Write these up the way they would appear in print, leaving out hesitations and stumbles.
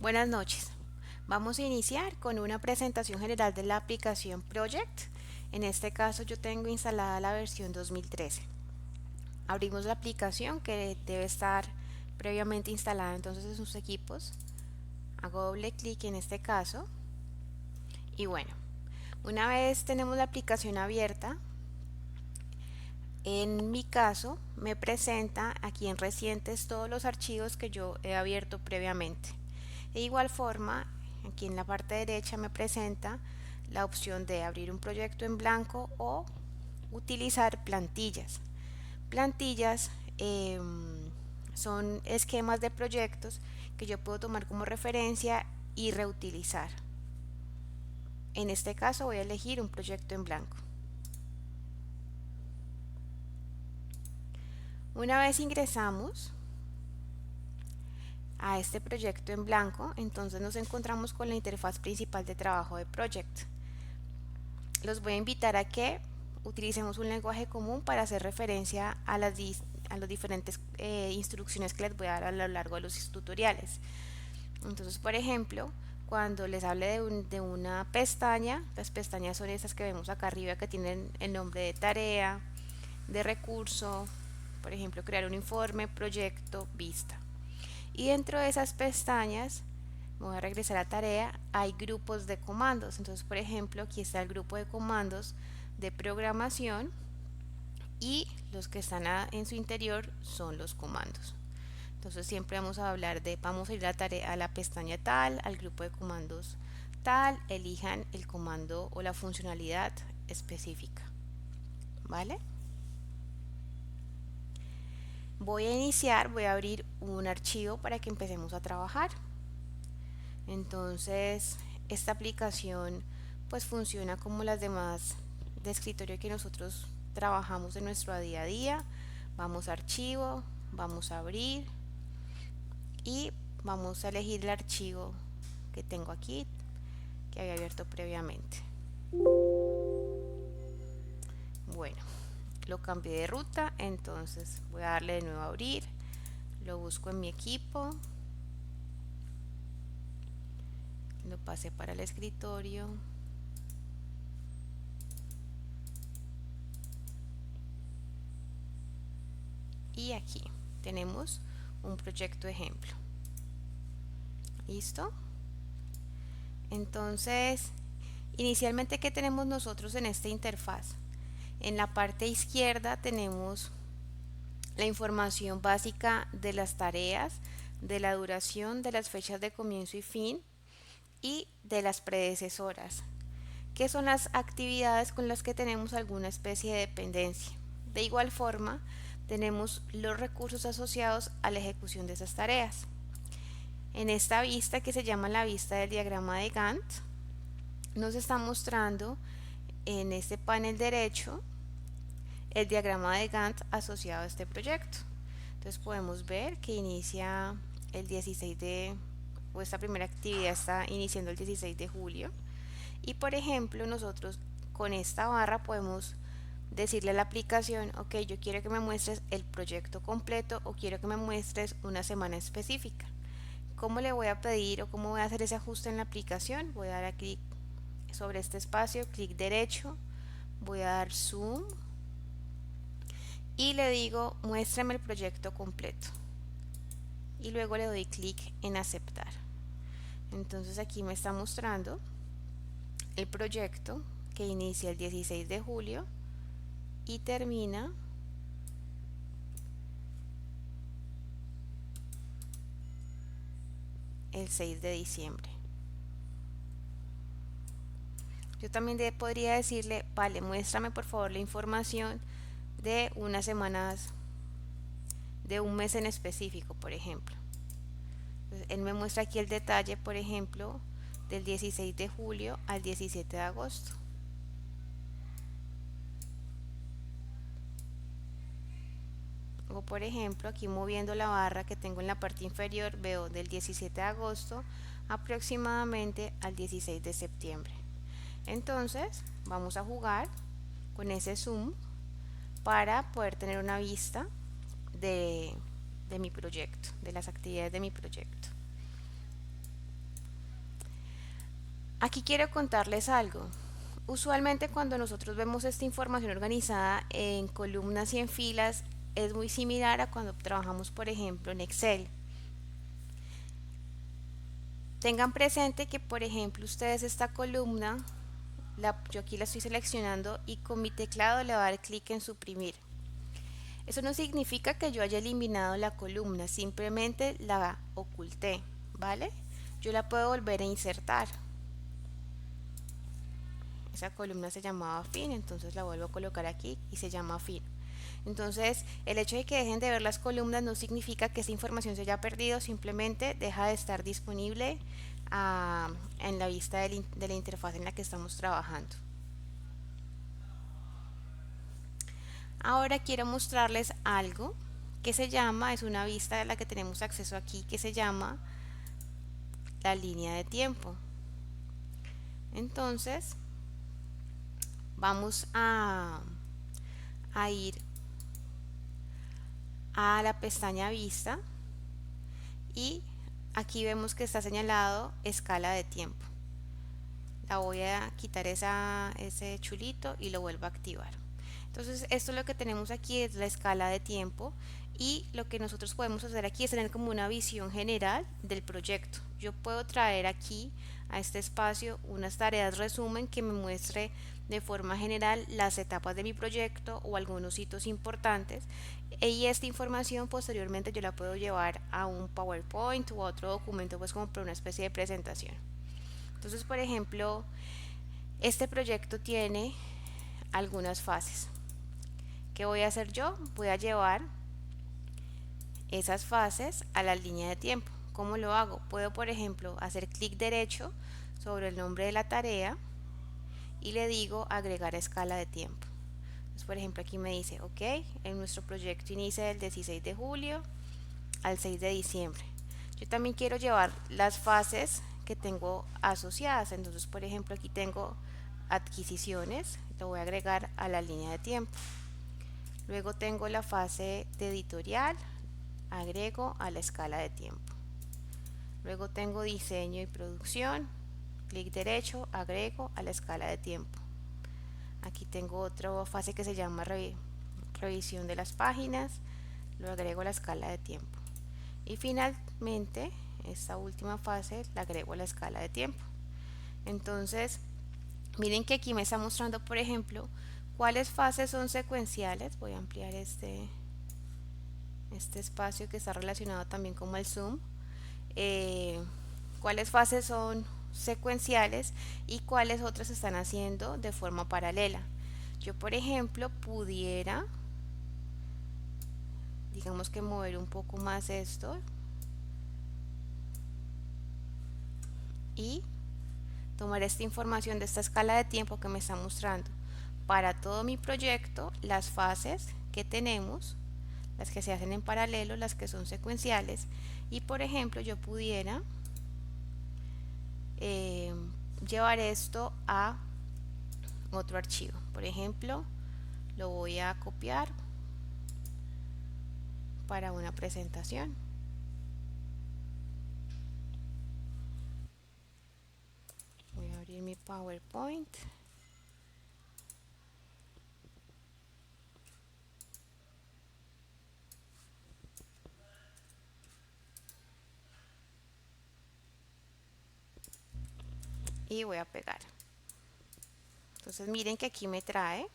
Buenas noches. Vamos a iniciar con una presentación general de la aplicación Project. En este caso yo tengo instalada la versión 2013. Abrimos la aplicación que debe estar previamente instalada entonces en sus equipos. Hago doble clic en este caso y bueno, una vez tenemos la aplicación abierta, en mi caso me presenta aquí en recientes todos los archivos que yo he abierto previamente. De igual forma, aquí en la parte derecha me presenta la opción de abrir un proyecto en blanco o utilizar plantillas. Plantillas son esquemas de proyectos que yo puedo tomar como referencia y reutilizar. En este caso voy a elegir un proyecto en blanco. Una vez ingresamos a este proyecto en blanco, entonces nos encontramos con la interfaz principal de trabajo de Project. Los voy a invitar a que utilicemos un lenguaje común para hacer referencia a las diferentes instrucciones que les voy a dar a lo largo de los tutoriales. Entonces, por ejemplo, cuando les hable de una pestaña, las pestañas son estas que vemos acá arriba que tienen el nombre de tarea, de recurso, por ejemplo, crear un informe, proyecto, vista. Y dentro de esas pestañas, voy a regresar a tarea, hay grupos de comandos. Entonces, por ejemplo, aquí está el grupo de comandos de programación y los que están en su interior son los comandos. Entonces siempre vamos a hablar vamos a ir a la pestaña tal, al grupo de comandos tal, elijan el comando o la funcionalidad específica. ¿Vale? Voy a abrir un archivo para que empecemos a trabajar. Entonces, esta aplicación pues funciona como las demás de escritorio que nosotros trabajamos en nuestro día a día. Vamos a archivo, vamos a abrir y vamos a elegir el archivo que tengo aquí, que había abierto previamente. Bueno, lo cambié de ruta, entonces voy a darle de nuevo a abrir, lo busco en mi equipo, lo pasé para el escritorio y aquí tenemos un proyecto ejemplo. ¿Listo? Entonces, inicialmente, ¿qué tenemos nosotros en esta interfaz? En la parte izquierda tenemos la información básica de las tareas, de la duración, de las fechas de comienzo y fin y de las predecesoras, que son las actividades con las que tenemos alguna especie de dependencia. De igual forma, tenemos los recursos asociados a la ejecución de esas tareas. En esta vista, que se llama la vista del diagrama de Gantt, nos está mostrando en este panel derecho el diagrama de Gantt asociado a este proyecto. Entonces podemos ver que inicia el 16 de, o esta primera actividad está iniciando el 16 de julio. Y por ejemplo, nosotros con esta barra podemos decirle a la aplicación, ok, yo quiero que me muestres el proyecto completo o quiero que me muestres una semana específica. ¿Cómo le voy a pedir o cómo voy a hacer ese ajuste en la aplicación? Voy a dar a clic sobre este espacio, clic derecho, voy a dar zoom y le digo muéstrame el proyecto completo y luego le doy clic en aceptar. Entonces aquí me está mostrando el proyecto que inicia el 16 de julio y termina el 6 de diciembre. Yo también podría decirle, vale, muéstrame por favor la información de unas semanas, de un mes en específico, por ejemplo. Entonces, él me muestra aquí el detalle, por ejemplo, del 16 de julio al 17 de agosto. O por ejemplo, aquí moviendo la barra que tengo en la parte inferior, veo del 17 de agosto aproximadamente al 16 de septiembre. Entonces, vamos a jugar con ese zoom para poder tener una vista de mi proyecto, de las actividades de mi proyecto. Aquí quiero contarles algo. Usualmente cuando nosotros vemos esta información organizada en columnas y en filas, es muy similar a cuando trabajamos, por ejemplo, en Excel. Tengan presente que, por ejemplo, ustedes esta columna, yo aquí la estoy seleccionando y con mi teclado le voy a dar clic en suprimir. Eso no significa que yo haya eliminado la columna, simplemente la oculté, ¿vale? Yo la puedo volver a insertar. Esa columna se llamaba fin, entonces la vuelvo a colocar aquí y se llama fin. Entonces, el hecho de que dejen de ver las columnas no significa que esa información se haya perdido, simplemente deja de estar disponible en la vista de la interfaz en la que estamos trabajando. Ahora quiero mostrarles algo que se llama, es una vista a la que tenemos acceso aquí, que se llama la línea de tiempo. Entonces, vamos a ir a la pestaña vista y aquí vemos que está señalado escala de tiempo. La voy a quitar ese chulito y lo vuelvo a activar. Entonces esto lo que tenemos aquí es la escala de tiempo y lo que nosotros podemos hacer aquí es tener como una visión general del proyecto. Yo puedo traer aquí a este espacio unas tareas resumen que me muestre de forma general las etapas de mi proyecto o algunos hitos importantes y esta información posteriormente yo la puedo llevar a un PowerPoint u otro documento pues como para una especie de presentación. Entonces, por ejemplo, este proyecto tiene algunas fases. ¿Qué voy a hacer yo? Voy a llevar esas fases a la línea de tiempo. ¿Cómo lo hago? Puedo, por ejemplo, hacer clic derecho sobre el nombre de la tarea y le digo agregar a escala de tiempo. Entonces, por ejemplo, aquí me dice, ok, en nuestro proyecto inicia del 16 de julio al 6 de diciembre. Yo también quiero llevar las fases que tengo asociadas. Entonces, por ejemplo, aquí tengo adquisiciones, lo voy a agregar a la línea de tiempo. Luego tengo la fase de editorial, agrego a la escala de tiempo. Luego tengo diseño y producción, clic derecho, agrego a la escala de tiempo. Aquí tengo otra fase que se llama revisión de las páginas, lo agrego a la escala de tiempo. Y finalmente, esta última fase la agrego a la escala de tiempo. Entonces, miren que aquí me está mostrando, por ejemplo, cuáles fases son secuenciales. Voy a ampliar este espacio que está relacionado también con el zoom. Cuáles fases son secuenciales y cuáles otras se están haciendo de forma paralela. Yo, por ejemplo, pudiera, digamos que mover un poco más esto y tomar esta información de esta escala de tiempo que me está mostrando para todo mi proyecto, las fases que tenemos, las que se hacen en paralelo, las que son secuenciales, y por ejemplo yo pudiera llevar esto a otro archivo. Por ejemplo, lo voy a copiar para una presentación. Voy a abrir mi PowerPoint. Y voy a pegar. Entonces miren que aquí me trae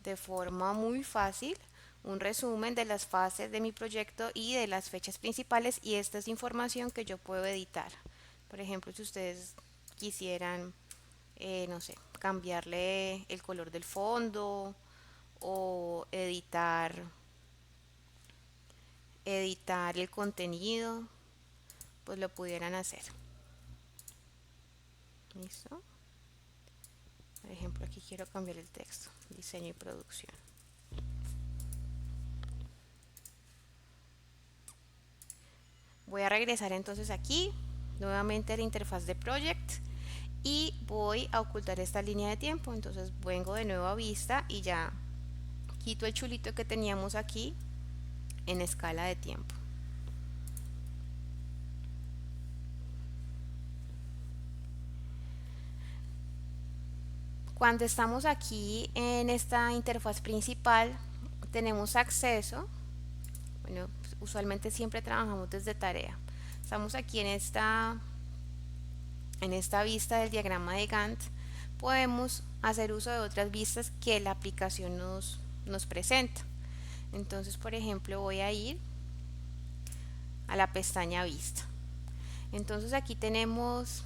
de forma muy fácil un resumen de las fases de mi proyecto y de las fechas principales, y esta es información que yo puedo editar. Por ejemplo, si ustedes quisieran, no sé, cambiarle el color del fondo o editar el contenido, pues lo pudieran hacer. ¿Listo? Por ejemplo, aquí quiero cambiar el texto, diseño y producción. Voy a regresar entonces aquí, nuevamente a la interfaz de Project y voy a ocultar esta línea de tiempo. Entonces vengo de nuevo a vista y ya quito el chulito que teníamos aquí en escala de tiempo. Cuando estamos aquí en esta interfaz principal, tenemos acceso. Bueno, pues, usualmente siempre trabajamos desde tarea. Estamos aquí en esta vista del diagrama de Gantt. Podemos hacer uso de otras vistas que la aplicación nos presenta. Entonces, por ejemplo, voy a ir a la pestaña vista. Entonces aquí tenemos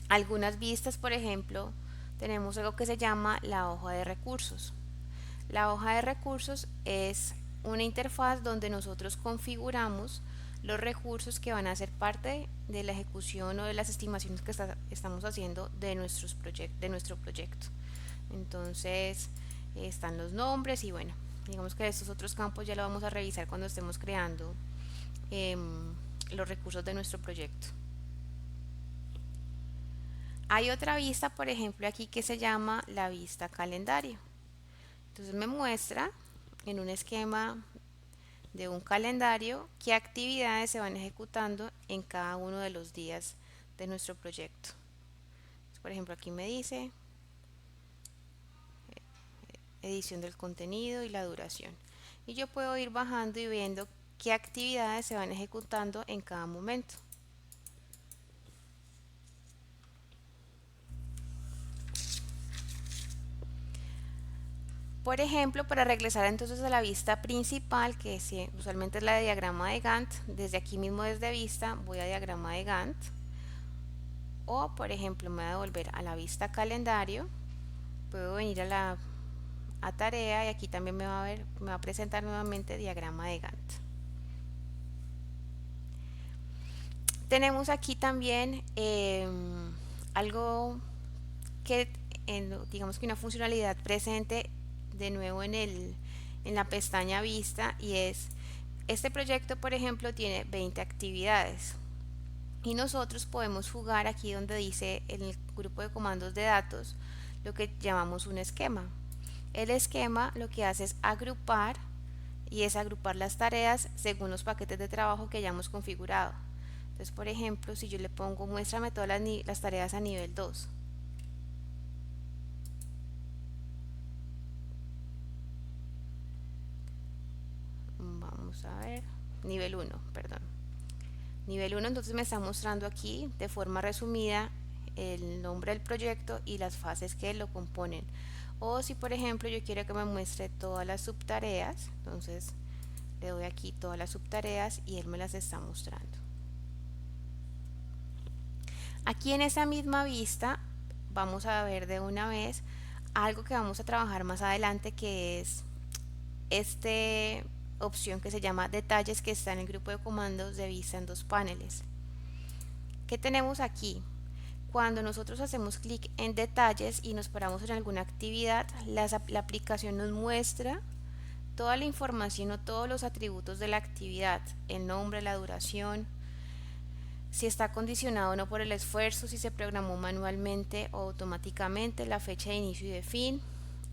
algunas vistas. Por ejemplo, tenemos algo que se llama la hoja de recursos. La hoja de recursos es una interfaz donde nosotros configuramos los recursos que van a ser parte de la ejecución o de las estimaciones que estamos haciendo de nuestro proyecto. Entonces están los nombres y bueno, digamos que estos otros campos ya lo vamos a revisar cuando estemos creando los recursos de nuestro proyecto. Hay otra vista, por ejemplo, aquí que se llama la vista calendario. Entonces me muestra en un esquema de un calendario qué actividades se van ejecutando en cada uno de los días de nuestro proyecto. Entonces, por ejemplo, aquí me dice edición del contenido y la duración. Y yo puedo ir bajando y viendo qué actividades se van ejecutando en cada momento. Por ejemplo, para regresar entonces a la vista principal, que usualmente es la de diagrama de Gantt, desde aquí mismo desde vista voy a diagrama de Gantt. O por ejemplo me voy a volver a la vista calendario, puedo venir a tarea y aquí también me va a presentar nuevamente diagrama de Gantt. Tenemos aquí también algo que digamos que una funcionalidad presente de nuevo en la pestaña vista, y es este proyecto, por ejemplo, tiene 20 actividades y nosotros podemos jugar aquí donde dice en el grupo de comandos de datos lo que llamamos un esquema. El esquema lo que hace es agrupar, y es agrupar las tareas según los paquetes de trabajo que hayamos configurado. Entonces, por ejemplo, si yo le pongo muéstrame todas las tareas a nivel 2, vamos a ver, nivel 1, perdón. Nivel 1 entonces me está mostrando aquí de forma resumida el nombre del proyecto y las fases que lo componen. O si por ejemplo yo quiero que me muestre todas las subtareas, entonces le doy aquí todas las subtareas y él me las está mostrando. Aquí en esa misma vista vamos a ver de una vez algo que vamos a trabajar más adelante, que es esta opción que se llama detalles, que está en el grupo de comandos de vista en dos paneles. ¿Qué tenemos aquí? Cuando nosotros hacemos clic en detalles y nos paramos en alguna actividad, la aplicación nos muestra toda la información o todos los atributos de la actividad: el nombre, la duración, si está condicionado o no por el esfuerzo, si se programó manualmente o automáticamente, la fecha de inicio y de fin,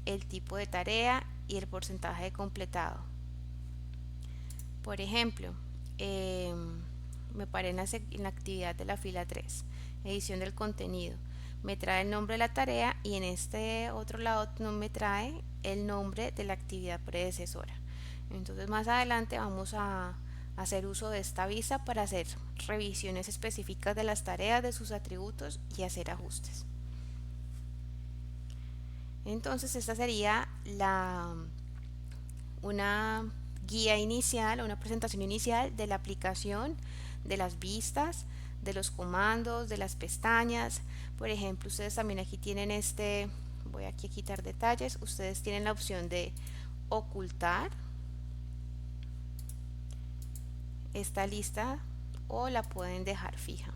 el tipo de tarea y el porcentaje de completado. Por ejemplo, me paré en la actividad de la fila 3, edición del contenido. Me trae el nombre de la tarea y en este otro lado no me trae el nombre de la actividad predecesora. Entonces más adelante vamos a hacer uso de esta vista para hacer revisiones específicas de las tareas, de sus atributos y hacer ajustes. Entonces esta sería una guía inicial o una presentación inicial de la aplicación, de las vistas, de los comandos, de las pestañas. Por ejemplo, ustedes también aquí tienen voy aquí a quitar detalles, ustedes tienen la opción de ocultar esta lista o la pueden dejar fija,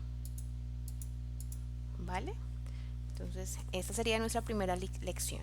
¿vale? Entonces esta sería nuestra primera lección.